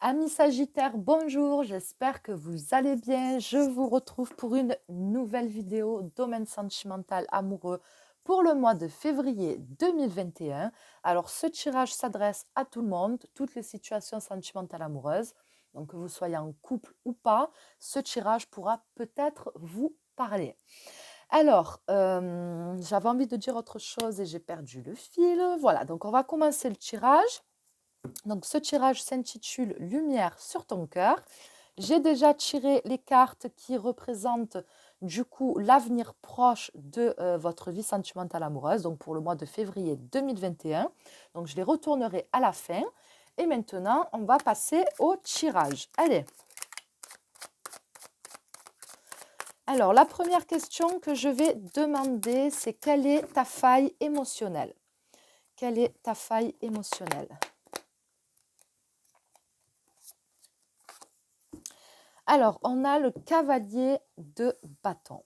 Amis Sagittaires, bonjour, j'espère que vous allez bien. Je vous retrouve pour une nouvelle vidéo domaine sentimental amoureux pour le mois de février 2021. Alors ce tirage s'adresse à tout le monde, toutes les situations sentimentales amoureuses. Donc que vous soyez en couple ou pas, ce tirage pourra peut-être vous parler. Alors, j'avais envie de dire autre chose et j'ai perdu le fil. Voilà, donc on va commencer le tirage. Donc, ce tirage s'intitule Lumière sur ton cœur. J'ai déjà tiré les cartes qui représentent du coup l'avenir proche de votre vie sentimentale amoureuse, donc pour le mois de février 2021. Donc, je les retournerai à la fin. Et maintenant, on va passer au tirage. Allez. Alors, la première question que je vais demander, c'est quelle est ta faille émotionnelle? Quelle est ta faille émotionnelle? Alors, on a le cavalier de bâton.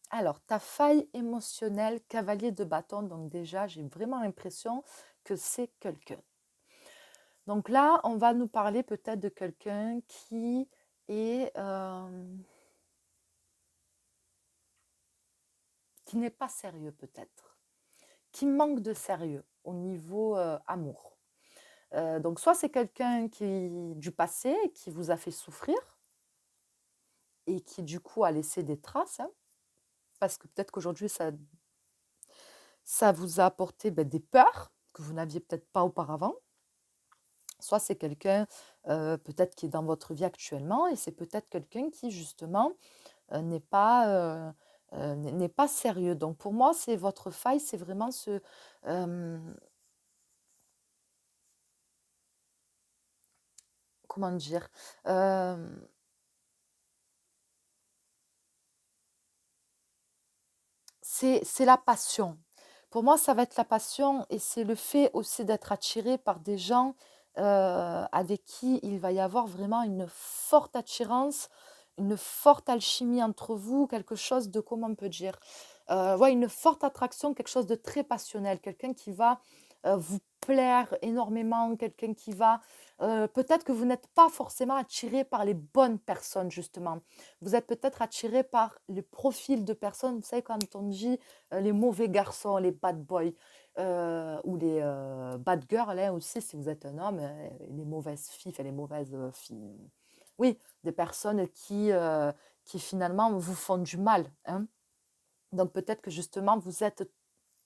Alors, ta faille émotionnelle, cavalier de bâton, donc déjà, j'ai vraiment l'impression que c'est quelqu'un. Donc là, on va nous parler peut-être de quelqu'un qui est... qui n'est pas sérieux peut-être, qui manque de sérieux au niveau amour. Donc soit c'est quelqu'un du passé qui vous a fait souffrir et qui du coup a laissé des traces, hein, parce que peut-être qu'aujourd'hui ça vous a apporté des peurs que vous n'aviez peut-être pas auparavant. Soit c'est quelqu'un peut-être qui est dans votre vie actuellement et c'est peut-être quelqu'un qui justement n'est pas sérieux. Donc pour moi, c'est votre faille, c'est vraiment euh, comment dire, euh, c'est la passion. Pour moi, ça va être la passion et c'est le fait aussi d'être attiré par des gens avec qui il va y avoir vraiment une forte attirance, une forte alchimie entre vous, quelque chose de, comment on peut dire, ouais, une forte attraction, quelque chose de très passionnel, quelqu'un qui va vous plaire énormément, quelqu'un qui va... peut-être que vous n'êtes pas forcément attiré par les bonnes personnes, justement. Vous êtes peut-être attiré par le profil de personnes, vous savez, quand on dit les mauvais garçons, les bad boys, ou les bad girls, hein, aussi, si vous êtes un homme, les mauvaises filles, enfin, les mauvaises filles. Oui, des personnes qui finalement vous font du mal, hein. Donc peut-être que justement, vous êtes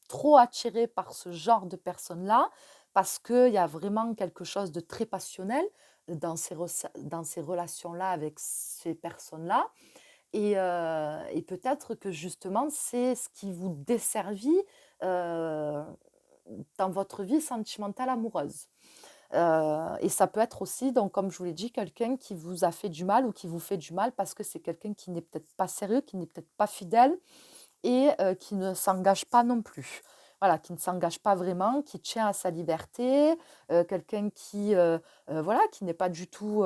trop attiré par ce genre de personnes-là parce qu'il y a vraiment quelque chose de très passionnel dans ces relations-là avec ces personnes-là. Et peut-être que justement, c'est ce qui vous desservit euh, dans votre vie sentimentale amoureuse. Et ça peut être aussi, donc, comme je vous l'ai dit, quelqu'un qui vous a fait du mal ou qui vous fait du mal parce que c'est quelqu'un qui n'est peut-être pas sérieux, qui n'est peut-être pas fidèle et qui ne s'engage pas non plus. Voilà, qui ne s'engage pas vraiment, qui tient à sa liberté, quelqu'un voilà, qui n'est pas du tout,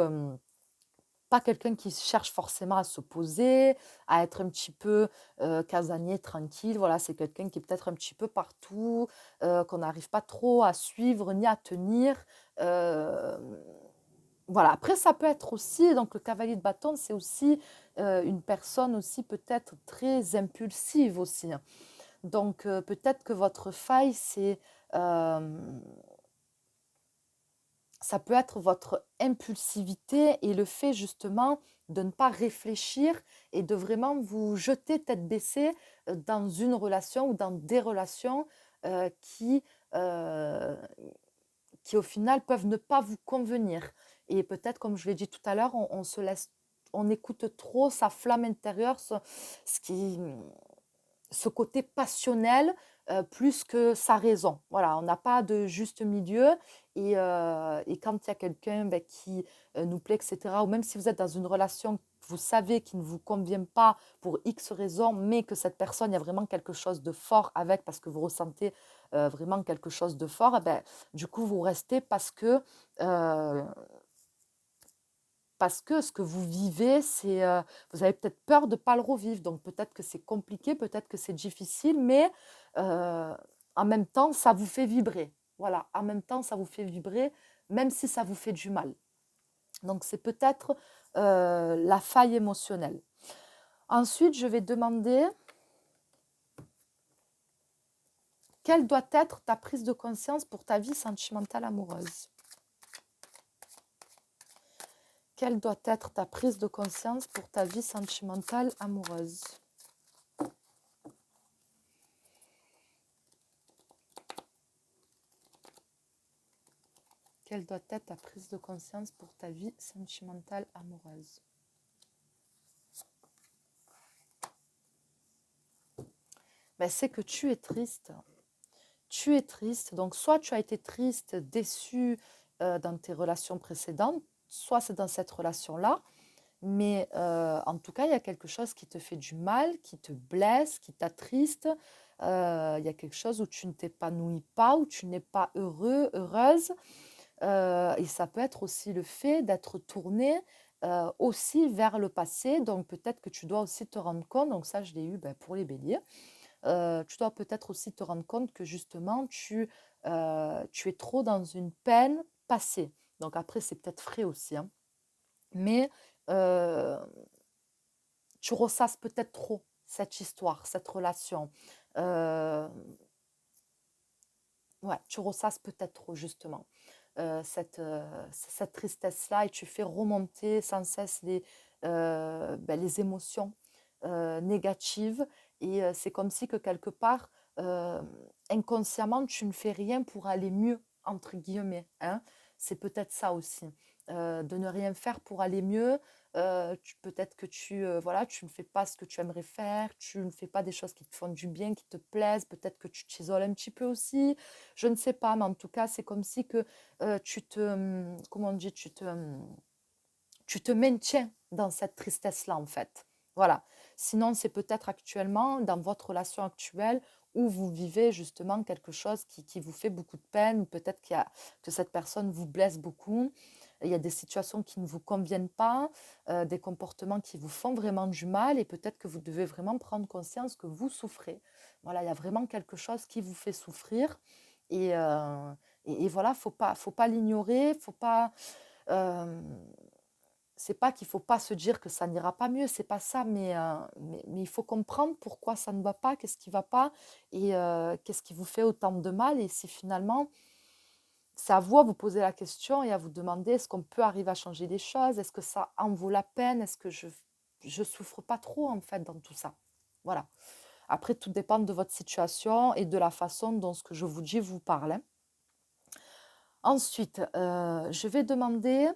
pas quelqu'un qui cherche forcément à se poser, à être un petit peu casanier, tranquille. Voilà, c'est quelqu'un qui est peut-être un petit peu partout, qu'on n'arrive pas trop à suivre ni à tenir. Euh, voilà, après ça peut être aussi, donc le cavalier de bâton, c'est aussi une personne aussi peut-être très impulsive aussi, hein. Donc peut-être que votre faille, ça peut être votre impulsivité et le fait justement de ne pas réfléchir et de vraiment vous jeter tête baissée dans une relation ou dans des relations euh, qui, euh, qui au final peuvent ne pas vous convenir. Et peut-être, comme je l'ai dit tout à l'heure, on se laisse, on écoute trop sa flamme intérieure, ce qui, ce côté passionnel plus que sa raison. Voilà, on n'a pas de juste milieu. Et quand il y a quelqu'un qui nous plaît, etc., ou même si vous êtes dans une relation que vous savez qui ne vous convient pas pour X raisons, mais que cette personne, il y a vraiment quelque chose de fort avec, parce que vous ressentez vraiment quelque chose de fort, du coup, vous restez euh, parce que ce que vous vivez, vous avez peut-être peur de ne pas le revivre. Donc peut-être que c'est compliqué, peut-être que c'est difficile, mais en même temps, ça vous fait vibrer. Voilà, en même temps, ça vous fait vibrer, même si ça vous fait du mal. Donc, c'est peut-être la faille émotionnelle. Ensuite, je vais demander quelle doit être ta prise de conscience pour ta vie sentimentale amoureuse. Quelle doit être ta prise de conscience pour ta vie sentimentale amoureuse? Quelle doit être ta prise de conscience pour ta vie sentimentale amoureuse? Ben, c'est que tu es triste. Tu es triste. Donc, soit tu as été triste, déçu dans tes relations précédentes, soit c'est dans cette relation-là. Mais en tout cas, il y a quelque chose qui te fait du mal, qui te blesse, qui t'attriste. Il y a quelque chose où tu ne t'épanouis pas, où tu n'es pas heureux, heureuse. Et ça peut être aussi le fait d'être tourné aussi vers le passé. Donc peut-être que tu dois aussi te rendre compte, donc ça je l'ai eu pour les béliers, tu dois peut-être aussi te rendre compte que justement tu es trop dans une peine passée. Donc après c'est peut-être frais aussi, hein. Mais euh, tu ressasses peut-être trop cette histoire, cette relation. Euh, ouais, tu ressasses peut-être trop justement cette tristesse-là et tu fais remonter sans cesse les émotions négatives. Et c'est comme si que quelque part, euh, inconsciemment, tu ne fais rien pour aller mieux, entre guillemets, hein. C'est peut-être ça aussi, de ne rien faire pour aller mieux. Peut-être que voilà, tu ne fais pas ce que tu aimerais faire, tu ne fais pas des choses qui te font du bien, qui te plaisent, peut-être que tu t'isoles un petit peu aussi, je ne sais pas, mais en tout cas, c'est comme si que comment on dit, tu te maintiens dans cette tristesse-là, en fait. Voilà. Sinon, c'est peut-être actuellement, dans votre relation actuelle, où vous vivez justement quelque chose qui vous fait beaucoup de peine, peut-être que cette personne vous blesse beaucoup, il y a des situations qui ne vous conviennent pas, des comportements qui vous font vraiment du mal, et peut-être que vous devez vraiment prendre conscience que vous souffrez. Voilà, il y a vraiment quelque chose qui vous fait souffrir, et, euh, et voilà, faut pas l'ignorer, faut pas... euh, c'est pas qu'il faut pas se dire que ça n'ira pas mieux, c'est pas ça, mais il faut comprendre pourquoi ça ne va pas, qu'est-ce qui va pas, et qu'est-ce qui vous fait autant de mal. Et si finalement, c'est à vous à vous poser la question et à vous demander, est-ce qu'on peut arriver à changer les choses? Est-ce que ça en vaut la peine? Est-ce que je souffre pas trop en fait dans tout ça? Voilà. Après, tout dépend de votre situation et de la façon dont ce que je vous dis vous parle, hein. Ensuite, je vais demander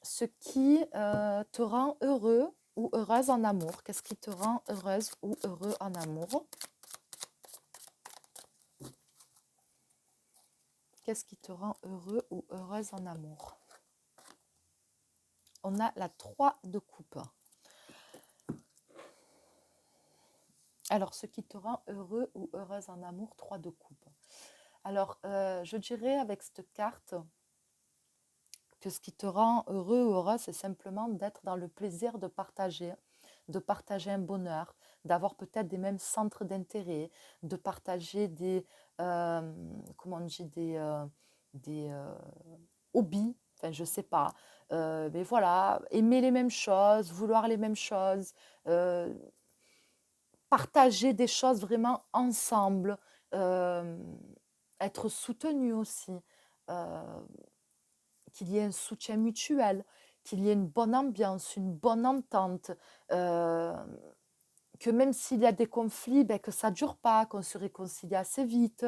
ce qui te rend heureux ou heureuse en amour. Qu'est-ce qui te rend heureuse ou heureux en amour? Qu'est-ce qui te rend heureux ou heureuse en amour? On a la 3 de coupe. Alors, ce qui te rend heureux ou heureuse en amour, 3 de coupe. Alors, je dirais avec cette carte que ce qui te rend heureux ou heureuse, c'est simplement d'être dans le plaisir de partager un bonheur, d'avoir peut-être des mêmes centres d'intérêt, de partager comment on dit, des hobbies, enfin je sais pas, mais voilà, aimer les mêmes choses, vouloir les mêmes choses, euh, partager des choses vraiment ensemble, euh, être soutenu aussi, euh, qu'il y ait un soutien mutuel, qu'il y ait une bonne ambiance, une bonne entente, euh, que même s'il y a des conflits, que ça ne dure pas, qu'on se réconcilie assez vite,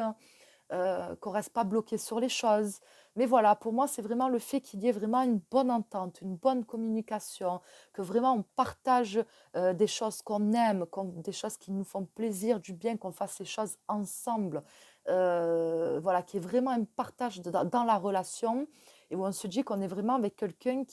qu'on ne reste pas bloqué sur les choses. Mais voilà, pour moi, c'est vraiment le fait qu'il y ait vraiment une bonne entente, une bonne communication, que vraiment on partage des choses qu'on aime, des choses qui nous font plaisir, du bien, qu'on fasse ces choses ensemble. Voilà, qui est vraiment un partage dans la relation et où on se dit qu'on est vraiment avec quelqu'un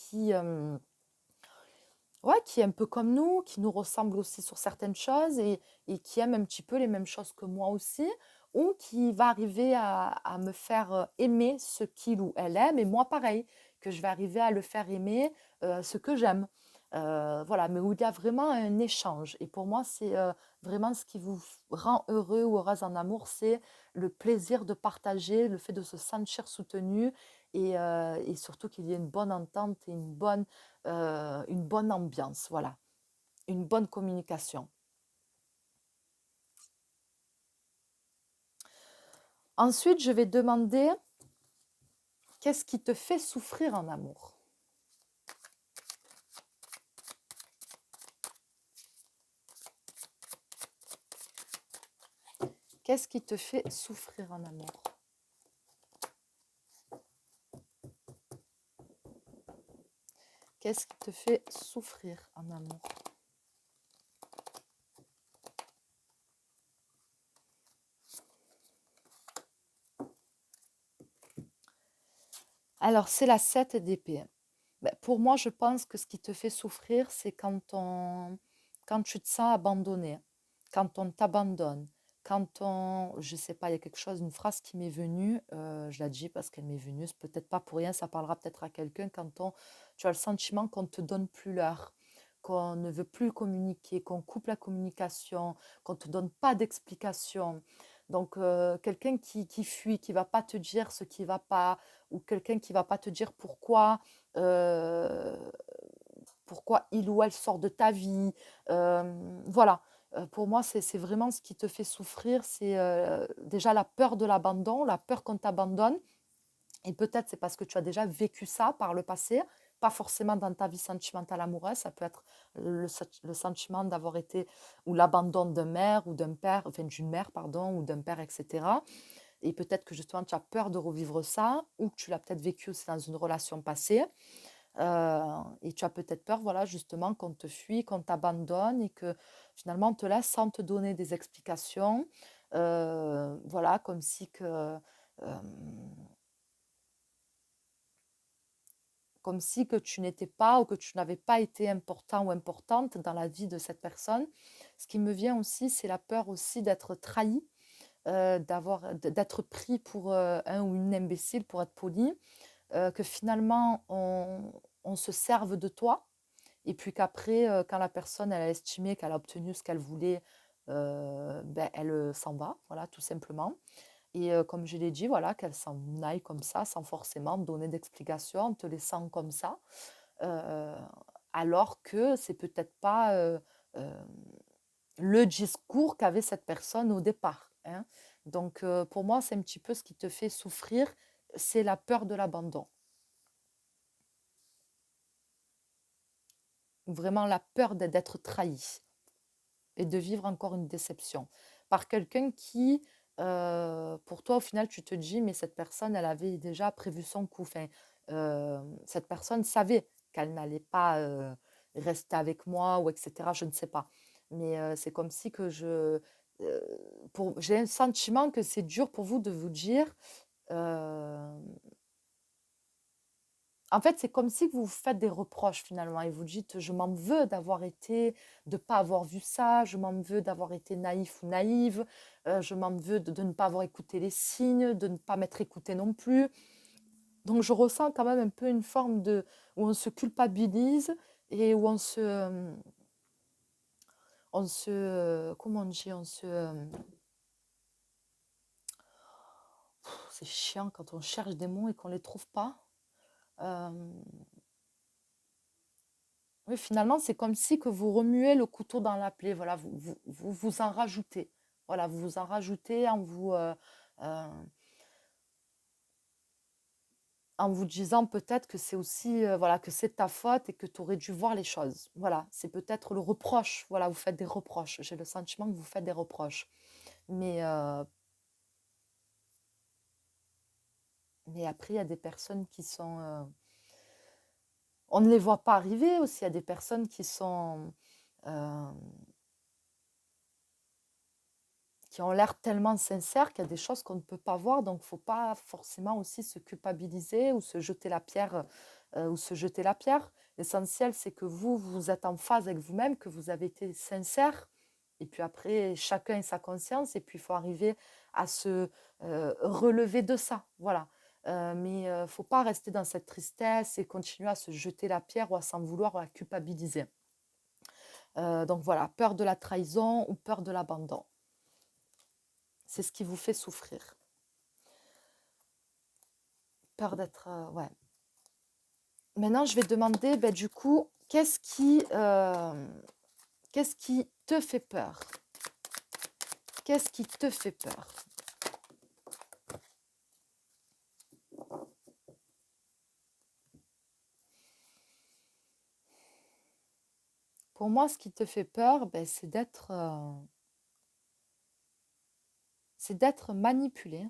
ouais, qui est un peu comme nous, qui nous ressemble aussi sur certaines choses et qui aime un petit peu les mêmes choses que moi aussi, ou qui va arriver à me faire aimer ce qu'il ou elle aime, et moi pareil, que je vais arriver à le faire aimer ce que j'aime. Voilà, mais où il y a vraiment un échange. Et pour moi, c'est vraiment ce qui vous rend heureux ou heureuse en amour, c'est le plaisir de partager, le fait de se sentir soutenu et surtout qu'il y ait une bonne entente et une bonne ambiance, voilà, une bonne communication. Ensuite, je vais demander qu'est-ce qui te fait souffrir en amour? Qu'est-ce qui te fait souffrir en amour? Qu'est-ce qui te fait souffrir en amour? Alors, c'est la 7 d'épée. Ben, pour moi, je pense que ce qui te fait souffrir, c'est quand tu te sens abandonné, quand on t'abandonne, quand on, je sais pas, il y a quelque chose, une phrase qui m'est venue, je la dis parce qu'elle m'est venue, c'est peut-être pas pour rien, ça parlera peut-être à quelqu'un, tu as le sentiment qu'on ne te donne plus l'heure, qu'on ne veut plus communiquer, qu'on coupe la communication, qu'on ne te donne pas d'explication. Donc, quelqu'un qui fuit, qui va pas te dire ce qui va pas, ou quelqu'un qui va pas te dire euh, pourquoi il ou elle sort de ta vie. Voilà. Pour moi, c'est vraiment ce qui te fait souffrir. C'est déjà la peur de l'abandon, la peur qu'on t'abandonne. Et peut-être c'est parce que tu as déjà vécu ça par le passé, pas forcément dans ta vie sentimentale amoureuse. Ça peut être le sentiment d'avoir été, ou l'abandon d'un mère ou d'un père, enfin d'une mère, pardon, ou d'un père, etc. Et peut-être que justement tu as peur de revivre ça, ou que tu l'as peut-être vécu aussi dans une relation passée. Et tu as peut-être peur, voilà, justement, qu'on te fuit, qu'on t'abandonne et que finalement on te laisse sans te donner des explications. Voilà, euh, comme si que tu n'étais pas ou que tu n'avais pas été important ou importante dans la vie de cette personne. Ce qui me vient aussi, c'est la peur aussi d'être trahi, d'être pris pour un ou une imbécile, pour être poli, que finalement on se serve de toi et puis qu'après, quand la personne elle a estimé qu'elle a obtenu ce qu'elle voulait, ben, elle s'en va, voilà, tout simplement. Et comme je l'ai dit, voilà, qu'elle s'en aille comme ça, sans forcément donner d'explication, en te laissant comme ça, euh, alors que c'est peut-être pas euh, le discours qu'avait cette personne au départ, hein. Donc, pour moi, c'est un petit peu ce qui te fait souffrir, c'est la peur de l'abandon. Vraiment la peur d'être trahi et de vivre encore une déception par quelqu'un qui, pour toi, au final, tu te dis, mais cette personne, elle avait déjà prévu son coup. Enfin, cette personne savait qu'elle n'allait pas rester avec moi ou etc. Je ne sais pas. Mais c'est comme si que euh, j'ai un sentiment que c'est dur pour vous de vous dire, euh, en fait, c'est comme si vous vous faites des reproches finalement et vous dites: «Je m'en veux d'avoir été de pas avoir vu ça, je m'en veux d'avoir été naïf ou naïve, je m'en veux de ne pas avoir écouté les signes, de ne pas m'être écouté non plus». Donc je ressens quand même un peu une forme de où on se culpabilise et où comment on dit? C'est chiant quand on cherche des mots et qu'on les trouve pas. Hem Oui, finalement, c'est comme si que vous remuez le couteau dans la plaie. Voilà, vous en rajoutez. Voilà, vous vous en rajoutez euh, en vous disant peut-être que c'est aussi voilà que c'est ta faute et que tu aurais dû voir les choses. Voilà, c'est peut-être le reproche. Voilà, vous faites des reproches. J'ai le sentiment que vous faites des reproches. Mais, euh, mais après, il y a des personnes qui sont... on ne les voit pas arriver aussi. Il y a des personnes euh, qui ont l'air tellement sincères qu'il y a des choses qu'on ne peut pas voir. Donc, il ne faut pas forcément aussi se culpabiliser ou se jeter la pierre. L'essentiel, c'est que vous êtes en phase avec vous-même, que vous avez été sincère. Et puis après, chacun a sa conscience. Et puis, il faut arriver à se relever de ça. Voilà. Mais il ne faut pas rester dans cette tristesse et continuer à se jeter la pierre ou à s'en vouloir ou à culpabiliser. Donc voilà, peur de la trahison ou peur de l'abandon. C'est ce qui vous fait souffrir. Peur d'être... ouais. Maintenant, je vais te demander, ben, du coup, qu'est-ce qui te fait peur? Qu'est-ce qui te fait peur? Pour moi, ce qui te fait peur, ben, c'est d'être manipulé.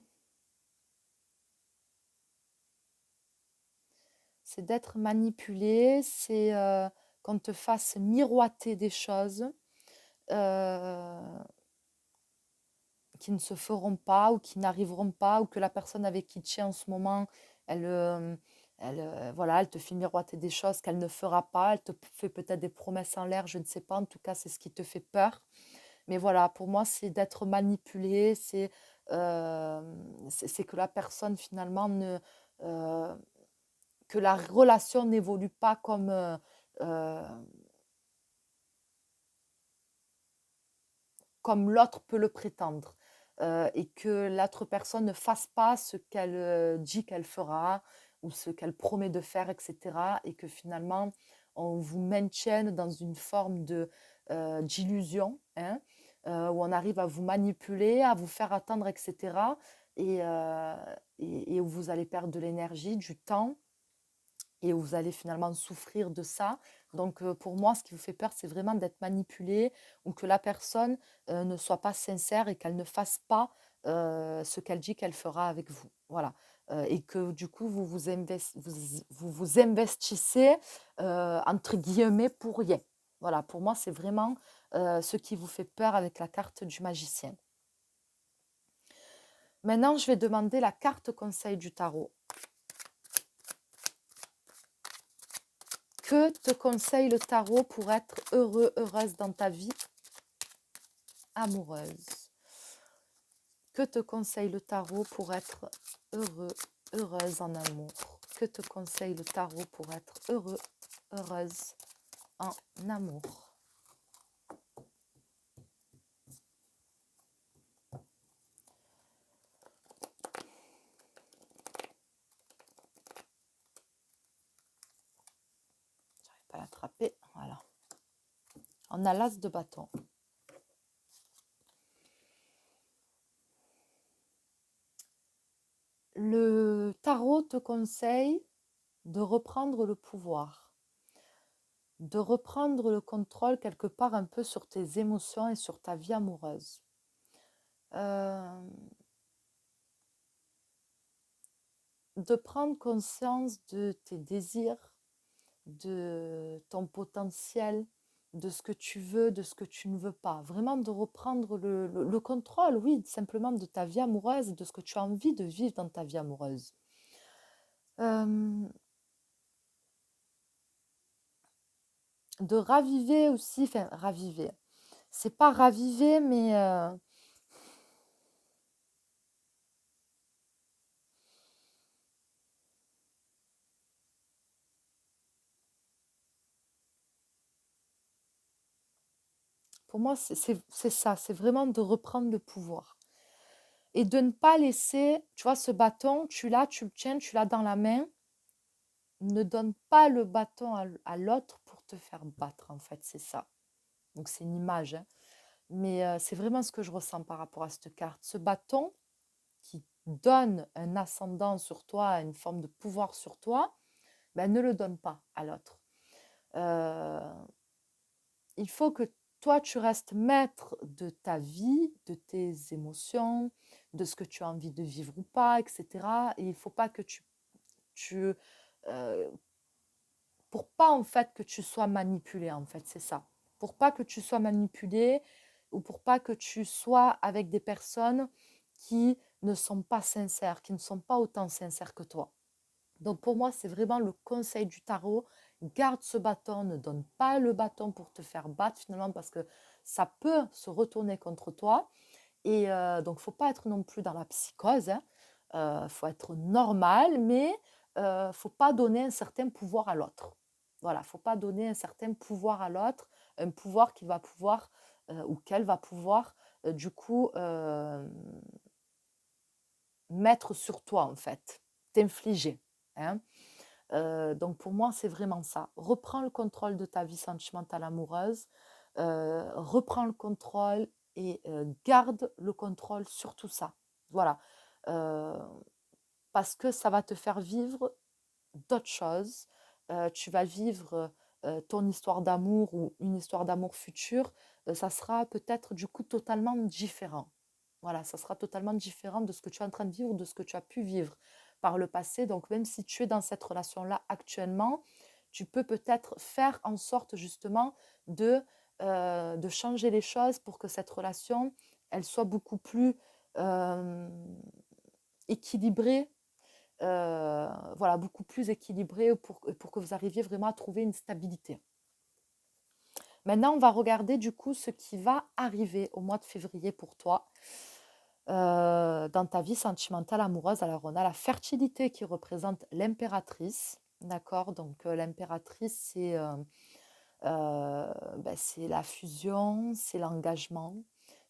C'est d'être manipulé, c'est qu'on te fasse miroiter des choses euh, qui ne se feront pas ou qui n'arriveront pas, ou que la personne avec qui tu es en ce moment, voilà, elle te fait miroiter des choses qu'elle ne fera pas, elle te fait peut-être des promesses en l'air, je ne sais pas, en tout cas c'est ce qui te fait peur. Mais voilà, pour moi c'est d'être manipulé, euh, c'est que la personne finalement euh, que la relation n'évolue pas euh, comme l'autre peut le prétendre. Et que l'autre personne ne fasse pas ce qu'elle dit qu'elle fera ou ce qu'elle promet de faire, etc. Et que finalement, on vous maintienne dans une forme d'illusion, hein, où on arrive à vous manipuler, à vous faire attendre, etc. Et où vous allez perdre de l'énergie, du temps, et où vous allez finalement souffrir de ça. Donc pour moi, ce qui vous fait peur, c'est vraiment d'être manipulé ou que la personne ne soit pas sincère et qu'elle ne fasse pas ce qu'elle dit qu'elle fera avec vous. Voilà. Et que du coup, vous investissez entre guillemets pour rien. Voilà, pour moi, c'est vraiment ce qui vous fait peur avec la carte du magicien. Maintenant, je vais demander la carte conseil du tarot. Que te conseille le tarot pour être heureux, heureuse dans ta vie amoureuse? Que te conseille le tarot pour être heureux, heureuse en amour? Que te conseille le tarot pour être heureux, heureuse en amour? J'arrive pas à l'attraper. Voilà. On a l'as de bâton. Le tarot te conseille de reprendre le pouvoir, de reprendre le contrôle quelque part un peu sur tes émotions et sur ta vie amoureuse. De prendre conscience de tes désirs, de ton potentiel, de ce que tu veux, de ce que tu ne veux pas. Vraiment de reprendre le contrôle, oui, simplement de ta vie amoureuse, de ce que tu as envie de vivre dans ta vie amoureuse. De raviver aussi, enfin raviver, c'est pas raviver, mais pour moi c'est ça, c'est vraiment de reprendre le pouvoir. Et de ne pas laisser, tu vois, ce bâton, tu l'as, tu le tiens, tu l'as dans la main. Ne donne pas le bâton à l'autre pour te faire battre, en fait, c'est ça. Donc c'est une image, hein. Mais c'est vraiment ce que je ressens par rapport à cette carte. Ce bâton qui donne un ascendant sur toi, une forme de pouvoir sur toi, ben, ne le donne pas à l'autre. Euh, il faut que toi, tu restes maître de ta vie, de tes émotions, de ce que tu as envie de vivre ou pas, etc. Et il ne faut pas que tu pour pas en fait que tu sois manipulé, en fait, c'est ça. Pour pas que tu sois manipulé ou pour pas que tu sois avec des personnes qui ne sont pas sincères, qui ne sont pas autant sincères que toi. Donc pour moi, c'est vraiment le conseil du tarot. Garde ce bâton, ne donne pas le bâton pour te faire battre finalement parce que ça peut se retourner contre toi. Et donc, il ne faut pas être non plus dans la psychose, hein. Faut être normal, mais il ne faut pas donner un certain pouvoir à l'autre. Voilà, il ne faut pas donner un certain pouvoir à l'autre, un pouvoir qui va pouvoir ou qu'elle va pouvoir du coup mettre sur toi en fait. t'infliger, hein. Donc pour moi, c'est vraiment ça. Reprends le contrôle de ta vie sentimentale amoureuse, reprends le contrôle et garde le contrôle sur tout ça. Voilà. Euh, Parce que ça va te faire vivre d'autres choses. Tu vas vivre ton histoire d'amour ou une histoire d'amour future. Ça sera peut-être du coup totalement différent. Voilà, ça sera totalement différent de ce que tu es en train de vivre, de ce que tu as pu vivre par le passé. Donc même si tu es dans cette relation-là actuellement, tu peux peut-être faire en sorte justement de changer les choses pour que cette relation, elle soit beaucoup plus euh, équilibrée, voilà, beaucoup plus équilibrée pour que vous arriviez vraiment à trouver une stabilité. Maintenant, on va regarder du coup ce qui va arriver au mois de février pour toi dans ta vie sentimentale amoureuse. Alors, on a la fertilité qui représente l'impératrice, d'accord? Donc, l'impératrice, c'est la fusion, c'est l'engagement,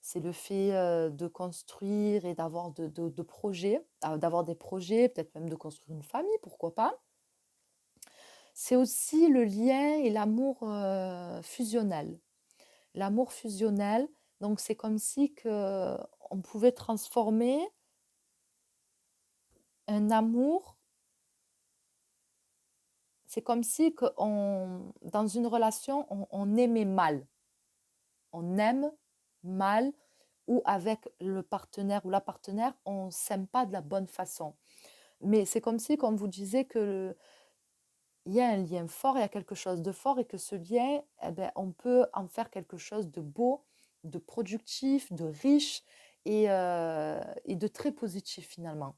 c'est le fait de construire et d'avoir de projets, d'avoir des projets, peut-être même de construire une famille, pourquoi pas. C'est aussi le lien et l'amour fusionnel. L'amour fusionnel, donc c'est comme si que on pouvait transformer un amour, c'est comme si que dans une relation, on aimait mal. On aime mal ou avec le partenaire ou la partenaire, on ne s'aime pas de la bonne façon. Mais c'est comme si, comme vous disiez, il y a un lien fort, il y a quelque chose de fort et que ce lien, eh ben, on peut en faire quelque chose de beau, de productif, de riche et de très positif finalement.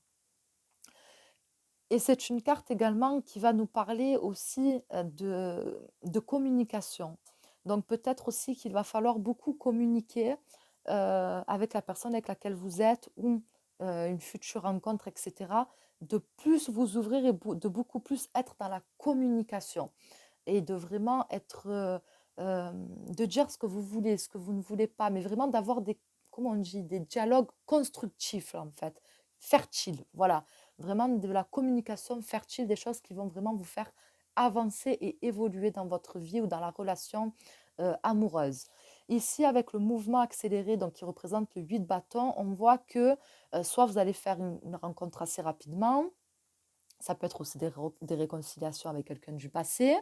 Et c'est une carte également qui va nous parler aussi de communication. Donc peut-être aussi qu'il va falloir beaucoup communiquer avec la personne avec laquelle vous êtes ou une future rencontre, etc. De plus vous ouvrir et de beaucoup plus être dans la communication et de vraiment être, de dire ce que vous voulez, ce que vous ne voulez pas, mais vraiment d'avoir des, comment on dit, des dialogues constructifs en fait, fertiles, voilà, vraiment de la communication fertile, des choses qui vont vraiment vous faire avancer et évoluer dans votre vie ou dans la relation amoureuse. Ici, avec le mouvement accéléré, donc qui représente le 8 bâtons, on voit que soit vous allez faire une rencontre assez rapidement, ça peut être aussi des réconciliations avec quelqu'un du passé,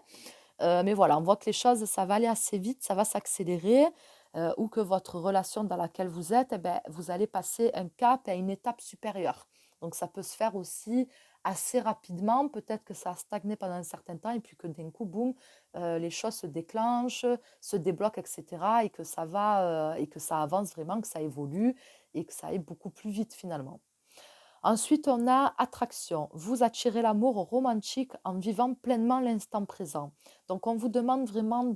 mais voilà, on voit que les choses, ça va aller assez vite, ça va s'accélérer, ou que votre relation dans laquelle vous êtes, eh ben, vous allez passer un cap à une étape supérieure. Donc ça peut se faire aussi assez rapidement, peut-être que ça a stagné pendant un certain temps et puis que d'un coup, boum, les choses se déclenchent, se débloquent, etc. Et que ça avance vraiment, que ça évolue et que ça aille beaucoup plus vite finalement. Ensuite, on a attraction. Vous attirez l'amour romantique en vivant pleinement l'instant présent. Donc, on vous demande vraiment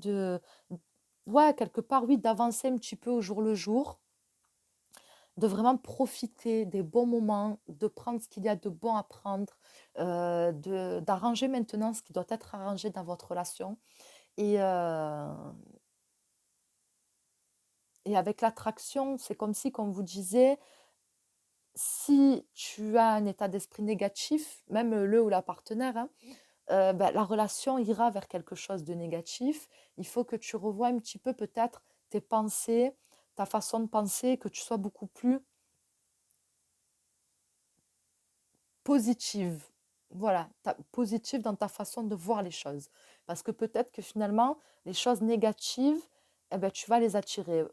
ouais, quelque part, oui, d'avancer un petit peu au jour le jour, de vraiment profiter des bons moments, de prendre ce qu'il y a de bon à prendre, d'arranger maintenant ce qui doit être arrangé dans votre relation. Et, euh, et avec l'attraction, c'est comme si, comme vous disiez, si tu as un état d'esprit négatif, même le ou la partenaire, hein, bah, la relation ira vers quelque chose de négatif. Il faut que tu revoies un petit peu peut-être tes pensées, ta façon de penser, que tu sois beaucoup plus positive. Voilà, positive dans ta façon de voir les choses. Parce que peut-être que finalement, les choses négatives, eh ben, tu vas les attirer.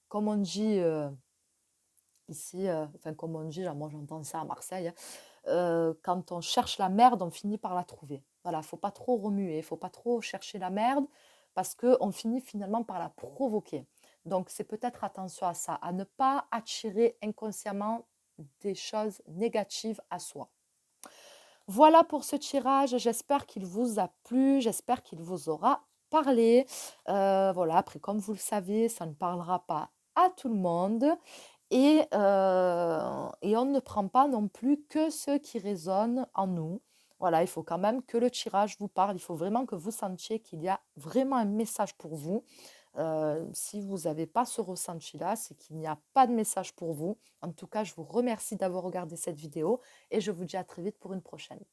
Comme on dit ici, enfin comme on dit, là, moi j'entends ça à Marseille, hein, quand on cherche la merde, on finit par la trouver. Voilà, faut pas trop remuer, faut pas trop chercher la merde parce qu'on finit finalement par la provoquer. Donc c'est peut-être attention à ça, à ne pas attirer inconsciemment des choses négatives à soi. Voilà pour ce tirage, j'espère qu'il vous a plu, j'espère qu'il vous aura parlé. Voilà, après comme vous le savez, ça ne parlera pas à tout le monde. Et on ne prend pas non plus que ce qui résonne en nous. Voilà, il faut quand même que le tirage vous parle. Il faut vraiment que vous sentiez qu'il y a vraiment un message pour vous. Si vous n'avez pas ce ressenti-là, c'est qu'il n'y a pas de message pour vous. En tout cas, je vous remercie d'avoir regardé cette vidéo et je vous dis à très vite pour une prochaine.